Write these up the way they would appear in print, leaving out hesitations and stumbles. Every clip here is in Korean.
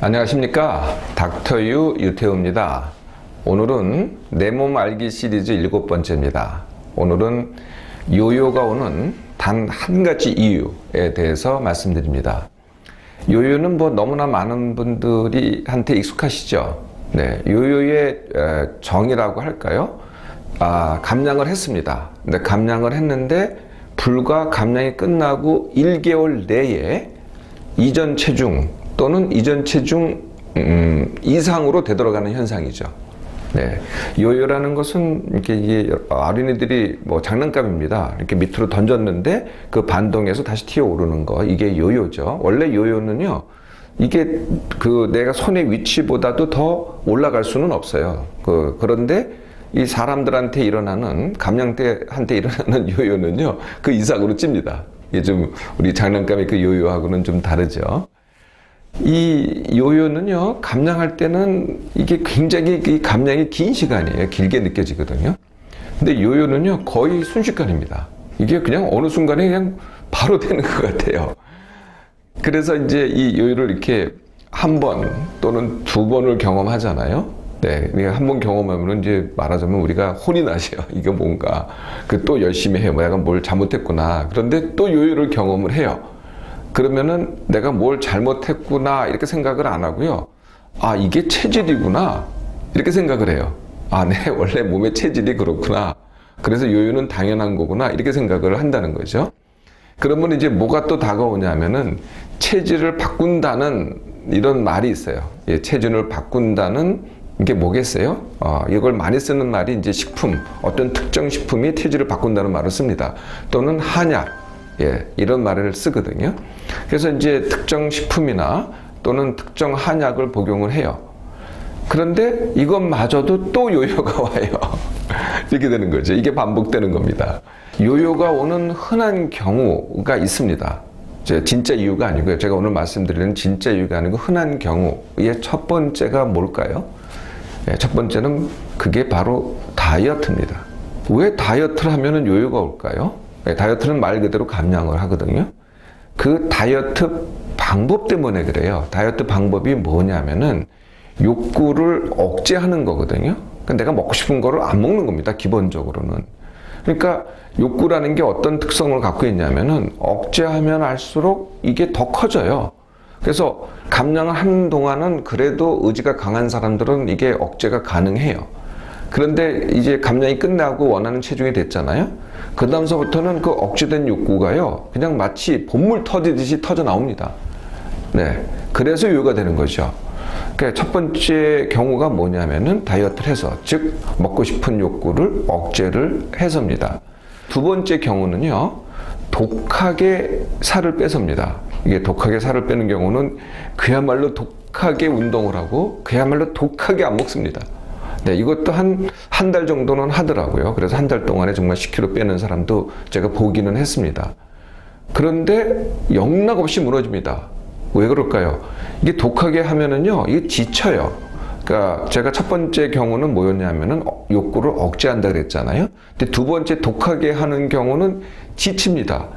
안녕하십니까, 닥터유 유태우입니다. 오늘은 내 몸 알기 시리즈 7번째입니다. 오늘은 요요가 오는 단 한 가지 이유에 대해서 말씀드립니다. 요요는 너무나 많은 분들이 한테 익숙하시죠. 네, 요요의 정의라고 할까요? 감량을 했습니다. 근데 감량을 했는데 불과 감량이 끝나고 1개월 내에 이전 체중 또는 이전 체중 이상으로 되돌아가는 현상이죠. 네, 요요라는 것은 이게 어린이들이 장난감입니다. 이렇게 밑으로 던졌는데 그 반동에서 다시 튀어오르는 거, 이게 요요죠. 원래 요요는요, 이게 내가 손의 위치보다도 더 올라갈 수는 없어요. 그런데 이 사람들한테 일어나는, 감량대한테 일어나는 요요는요, 그 이상으로 찝니다. 이게 좀 우리 장난감의 그 요요하고는 좀 다르죠. 이 요요는요, 감량할 때는 이게 굉장히 이 감량이 긴 시간이에요. 길게 느껴지거든요. 근데 요요는요, 거의 순식간입니다. 이게 그냥 어느 순간에 그냥 바로 되는 것 같아요. 그래서 이제 이 요요를 이렇게 한 번 또는 두 번을 경험하잖아요. 네, 한 번 경험하면 이제 말하자면 우리가 혼이 나셔요. 이게 뭔가. 또 열심히 해요. 내가 뭘 잘못했구나. 그런데 또 요요를 경험을 해요. 그러면은 내가 뭘 잘못했구나 이렇게 생각을 안 하고요. 이게 체질이구나 이렇게 생각을 해요. 내 원래 몸의 체질이 그렇구나. 그래서 요요는 당연한 거구나 이렇게 생각을 한다는 거죠. 그러면 이제 뭐가 또 다가오냐면은 체질을 바꾼다는 이런 말이 있어요. 체질을 바꾼다는 게 뭐겠어요? 이걸 많이 쓰는 말이 이제 식품, 어떤 특정 식품이 체질을 바꾼다는 말을 씁니다. 또는 한약, 이런 말을 쓰거든요. 그래서 이제 특정 식품이나 또는 특정 한약을 복용을 해요. 그런데 이것마저도 또 요요가 와요. 이렇게 되는 거죠. 이게 반복되는 겁니다. 요요가 오는 흔한 경우가 있습니다. 진짜 이유가 아니고요. 제가 오늘 말씀드리는 진짜 이유가 아니고 흔한 경우의 첫 번째가 뭘까요? 첫 번째는 그게 바로 다이어트입니다. 왜 다이어트를 하면은 요요가 올까요? 다이어트는 말 그대로 감량을 하거든요. 그 다이어트 방법 때문에 그래요. 다이어트 방법이 뭐냐면은 욕구를 억제하는 거거든요. 그러니까 내가 먹고 싶은 거를 안 먹는 겁니다. 기본적으로는. 그러니까 욕구라는 게 어떤 특성을 갖고 있냐면은 억제하면 할수록 이게 더 커져요. 그래서 감량을 하는 동안은 그래도 의지가 강한 사람들은 이게 억제가 가능해요. 그런데 이제 감량이 끝나고 원하는 체중이 됐잖아요. 그 다음서부터는 그 억제된 욕구가요, 그냥 마치 본물 터지듯이 터져 나옵니다. 네, 그래서 요요가 되는 거죠. 그러니까 첫 번째 경우가 뭐냐면은 다이어트를 해서, 즉 먹고 싶은 욕구를 억제를 해서입니다. 두 번째 경우는요, 독하게 살을 빼서입니다. 이게 독하게 살을 빼는 경우는 그야말로 독하게 운동을 하고 그야말로 독하게 안 먹습니다. 네, 이것도 한 달 정도는 하더라고요. 그래서 한 달 동안에 정말 10kg 빼는 사람도 제가 보기는 했습니다. 그런데 영락없이 무너집니다. 왜 그럴까요? 이게 독하게 하면은요, 이게 지쳐요. 그러니까 제가 첫 번째 경우는 뭐였냐면은 욕구를 억제한다 그랬잖아요. 근데 두 번째 독하게 하는 경우는 지칩니다.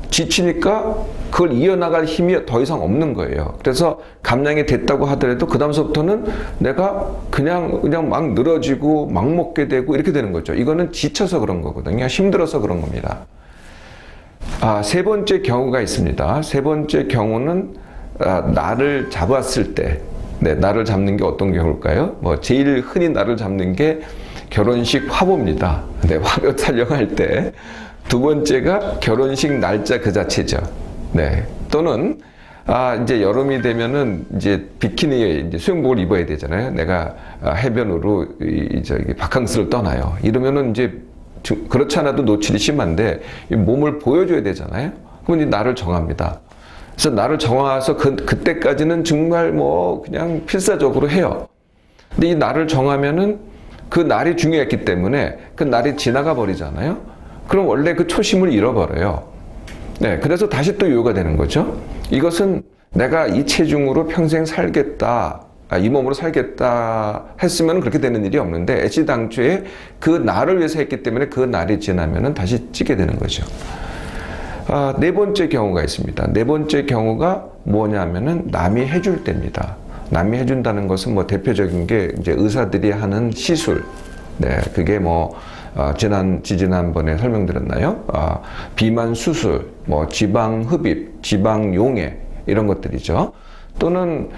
지치니까 그걸 이어나갈 힘이 더 이상 없는 거예요. 그래서 감량이 됐다고 하더라도 그 다음서부터는 내가 그냥 막 늘어지고 막 먹게 되고 이렇게 되는 거죠. 이거는 지쳐서 그런 거거든요. 힘들어서 그런 겁니다. 세 번째 경우가 있습니다. 세 번째 경우는 나를 잡았을 때, 나를 잡는 게 어떤 경우일까요? 제일 흔히 나를 잡는 게 결혼식 화보입니다. 화보 촬영할 때. 두 번째가 결혼식 날짜 그 자체죠. 네. 또는, 이제 여름이 되면은 이제 비키니에 이제 수영복을 입어야 되잖아요. 내가 해변으로 바캉스를 떠나요. 이러면은 이제 그렇지 않아도 노출이 심한데 몸을 보여줘야 되잖아요. 그럼 이제 날을 정합니다. 그래서 날을 정해서 그때까지는 정말 그냥 필사적으로 해요. 근데 이 날을 정하면은 그 날이 중요했기 때문에 그 날이 지나가 버리잖아요. 그럼 원래 그 초심을 잃어버려요. 네, 그래서 다시 또 요요가 되는 거죠. 이것은 내가 이 체중으로 평생 살겠다, 이 몸으로 살겠다 했으면 그렇게 되는 일이 없는데 애시당초에 그 날을 위해서 했기 때문에 그 날이 지나면은 다시 찌게 되는 거죠. 네 번째 경우가 있습니다. 네 번째 경우가 뭐냐면은 남이 해줄 때입니다. 남이 해준다는 것은 뭐 대표적인 게 이제 의사들이 하는 시술. 네, 그게 뭐 지난번에 설명드렸나요? 비만 수술, 뭐 지방 흡입, 지방 용해 이런 것들이죠. 또는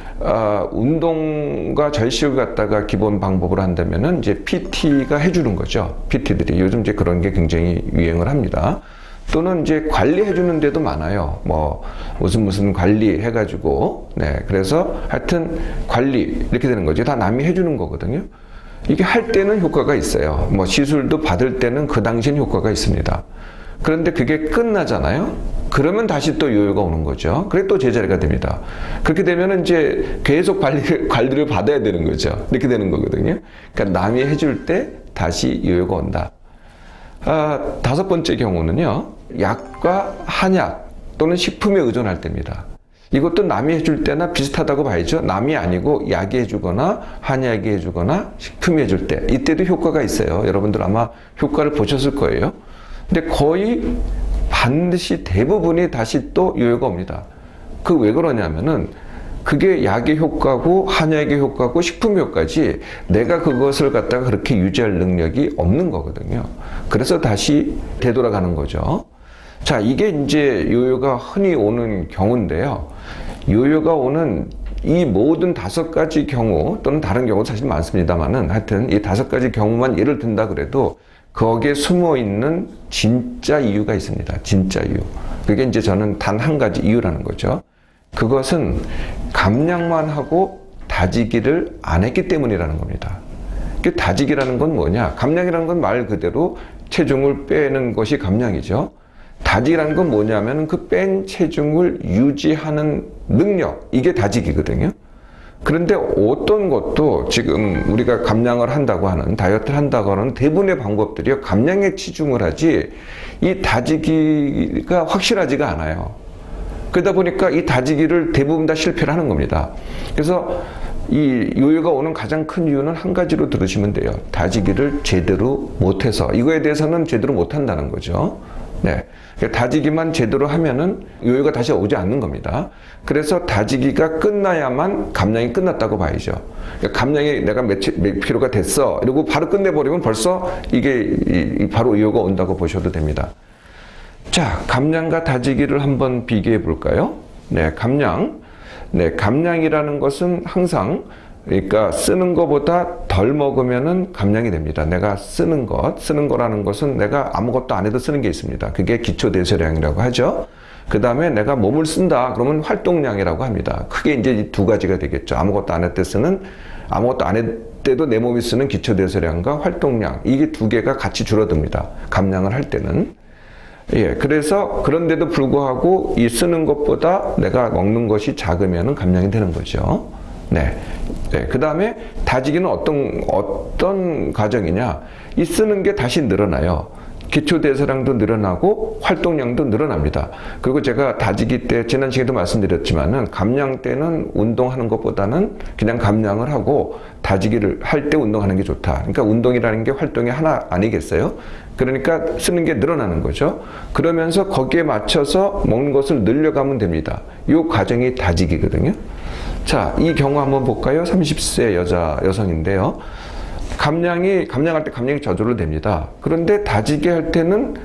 운동과 절식을 갖다가 기본 방법으로 한다면은 이제 PT가 해주는 거죠. PT들이 요즘 이제 그런 게 굉장히 유행을 합니다. 또는 이제 관리해 주는 데도 많아요. 뭐 무슨 관리 해가지고 네, 그래서 하여튼 관리 이렇게 되는 거지. 다 남이 해주는 거거든요. 이게 할 때는 효과가 있어요. 뭐 시술도 받을 때는 그 당시엔 효과가 있습니다. 그런데 그게 끝나잖아요. 그러면 다시 또 요요가 오는 거죠. 그래 또 제자리가 됩니다. 그렇게 되면 이제 계속 관리를 받아야 되는 거죠. 이렇게 되는 거거든요. 그러니까 남이 해줄 때 다시 요요가 온다. 다섯 번째 경우는요, 약과 한약 또는 식품에 의존할 때입니다. 이것도 남이 해줄 때나 비슷하다고 봐야죠. 남이 아니고 약이 해주거나 한약이 해주거나 식품이 해줄 때, 이때도 효과가 있어요. 여러분들 아마 효과를 보셨을 거예요. 근데 거의 반드시 대부분이 다시 또 요요가 옵니다. 그 왜 그러냐면은 그게 약의 효과고 한약의 효과고 식품의 효과지 내가 그것을 갖다가 그렇게 유지할 능력이 없는 거거든요. 그래서 다시 되돌아가는 거죠. 자, 이게 이제 요요가 흔히 오는 경우인데요. 요요가 오는 이 모든 다섯 가지 경우 또는 다른 경우도 사실 많습니다만은 하여튼 이 다섯 가지 경우만 예를 든다 그래도 거기에 숨어 있는 진짜 이유가 있습니다. 진짜 이유. 그게 이제 저는 단 한 가지 이유라는 거죠. 그것은 감량만 하고 다지기를 안 했기 때문이라는 겁니다. 그 다지기라는 건 뭐냐? 감량이라는 건 말 그대로 체중을 빼는 것이 감량이죠. 다지기라는 건 뭐냐면 그 뺀 체중을 유지하는 능력, 이게 다지기거든요. 그런데 어떤 것도 지금 우리가 감량을 한다고 하는, 다이어트를 한다고 하는 대부분의 방법들이 감량에 치중을 하지 이 다지기가 확실하지가 않아요. 그러다 보니까 이 다지기를 대부분 다 실패를 하는 겁니다. 그래서 이 요요가 오는 가장 큰 이유는 한 가지로 들으시면 돼요. 다지기를 제대로 못해서. 이거에 대해서는 제대로 못한다는 거죠. 네. 다지기만 제대로 하면은 요요가 다시 오지 않는 겁니다. 그래서 다지기가 끝나야만 감량이 끝났다고 봐야죠. 감량이 내가 몇 킬로가 됐어. 이러고 바로 끝내버리면 벌써 이게 바로 요요가 온다고 보셔도 됩니다. 자, 감량과 다지기를 한번 비교해 볼까요? 네, 감량. 네, 감량이라는 것은 항상 그러니까 쓰는 것보다 덜 먹으면은 감량이 됩니다. 내가 쓰는 거라는 것은 내가 아무것도 안 해도 쓰는 게 있습니다. 그게 기초대사량이라고 하죠. 그 다음에 내가 몸을 쓴다. 그러면 활동량이라고 합니다. 크게 이제 이 두 가지가 되겠죠. 아무것도 안 할 때 쓰는, 아무것도 안 할 때도 내 몸이 쓰는 기초대사량과 활동량. 이게 두 개가 같이 줄어듭니다. 감량을 할 때는. 예, 그래서 그런데도 불구하고 이 쓰는 것보다 내가 먹는 것이 작으면은 감량이 되는 거죠. 네. 네. 그 다음에 다지기는 어떤 과정이냐. 이 쓰는 게 다시 늘어나요. 기초대사량도 늘어나고 활동량도 늘어납니다. 그리고 제가 다지기 때 지난 시간에도 말씀드렸지만은 감량 때는 운동하는 것보다는 그냥 감량을 하고 다지기를 할 때 운동하는 게 좋다. 그러니까 운동이라는 게 활동의 하나 아니겠어요? 그러니까 쓰는 게 늘어나는 거죠. 그러면서 거기에 맞춰서 먹는 것을 늘려가면 됩니다. 이 과정이 다지기거든요. 자, 이 경우 한번 볼까요? 30세 여성인데요. 감량할 때 감량이 저절로 됩니다. 그런데 다지기 할 때는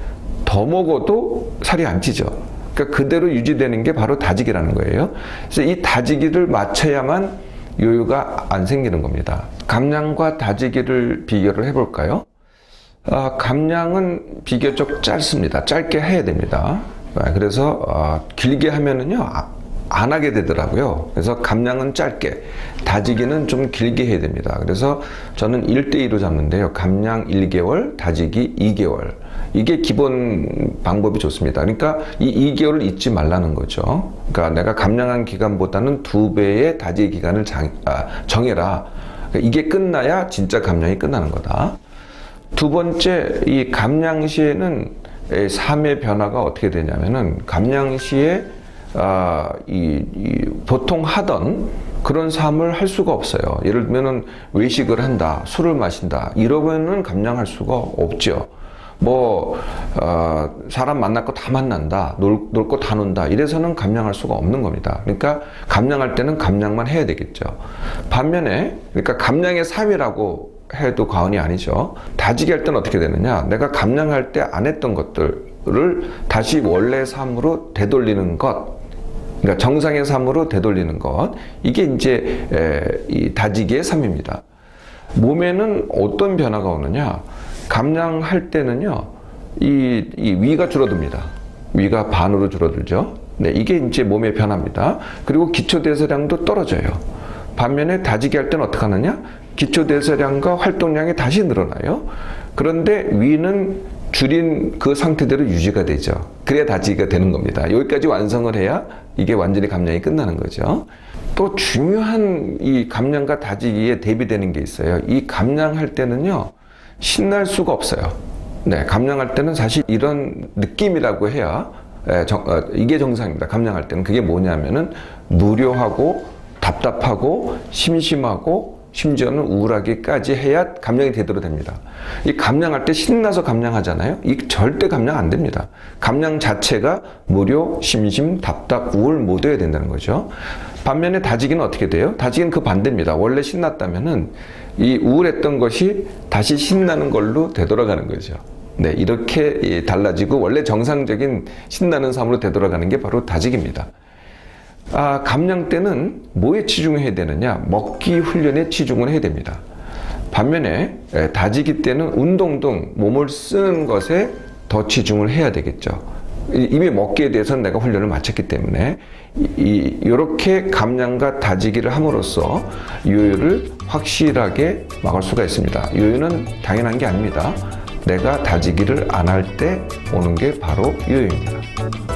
더 먹어도 살이 안 찌죠. 그러니까 그대로 유지되는 게 바로 다지기라는 거예요. 그래서 이 다지기를 맞춰야만 요요가 안 생기는 겁니다. 감량과 다지기를 비교를 해볼까요? 감량은 비교적 짧습니다. 짧게 해야 됩니다. 그래서 길게 하면은요 안 하게 되더라고요. 그래서 감량은 짧게, 다지기는 좀 길게 해야 됩니다. 그래서 저는 1대2로 잡는데요. 감량 1개월, 다지기 2개월. 이게 기본 방법이 좋습니다. 그러니까 이 2개월을 잊지 말라는 거죠. 그러니까 내가 감량한 기간보다는 2배의 다지기 기간을 정해라. 그러니까 이게 끝나야 진짜 감량이 끝나는 거다. 두 번째, 이 감량 시에는 삶의 변화가 어떻게 되냐면은 감량 시에 보통 하던 그런 삶을 할 수가 없어요. 예를 들면은 외식을 한다, 술을 마신다, 이러면은 감량할 수가 없죠. 사람 만날 거 다 만난다, 놀 거 다 논다, 이래서는 감량할 수가 없는 겁니다. 그러니까 감량할 때는 감량만 해야 되겠죠. 반면에, 그러니까 감량의 3이라고 해도 과언이 아니죠. 다지기 할 때는 어떻게 되느냐? 내가 감량할 때 안 했던 것들을 다시 원래 삶으로 되돌리는 것, 그러니까 정상의 삶으로 되돌리는 것, 이게 이제 이 다지기의 3입니다. 몸에는 어떤 변화가 오느냐? 감량할 때는요, 이 위가 줄어듭니다. 위가 반으로 줄어들죠. 네, 이게 이제 몸의 변화입니다. 그리고 기초대사량도 떨어져요. 반면에 다지기 할 때는 어떻게 하느냐? 기초대사량과 활동량이 다시 늘어나요. 그런데 위는 줄인 그 상태대로 유지가 되죠. 그래야 다지기가 되는 겁니다. 여기까지 완성을 해야 이게 완전히 감량이 끝나는 거죠. 또 중요한 이 감량과 다지기에 대비되는 게 있어요. 이 감량할 때는요, 신날 수가 없어요. 네, 감량할 때는 사실 이런 느낌이라고 해야 이게 정상입니다. 감량할 때는. 그게 뭐냐면은 무료하고 답답하고 심심하고 심지어는 우울하기까지 해야 감량이 제대로 됩니다. 이 감량할 때 신나서 감량하잖아요. 이 절대 감량 안 됩니다. 감량 자체가 무료, 심심, 답답, 우울 모두여야 된다는 거죠. 반면에 다지기는 어떻게 돼요? 다지기는 그 반대입니다. 원래 신났다면은 이 우울했던 것이 다시 신나는 걸로 되돌아가는 거죠. 네, 이렇게 달라지고 원래 정상적인 신나는 삶으로 되돌아가는 게 바로 다지기입니다. 감량 때는 뭐에 치중해야 되느냐? 먹기 훈련에 치중을 해야 됩니다. 반면에 다지기 때는 운동 등 몸을 쓰는 것에 더 치중을 해야 되겠죠. 이미 먹기에 대해서는 내가 훈련을 마쳤기 때문에 이렇게 감량과 다지기를 함으로써 요요를 확실하게 막을 수가 있습니다. 요요는 당연한 게 아닙니다. 내가 다지기를 안 할 때 오는 게 바로 요요입니다.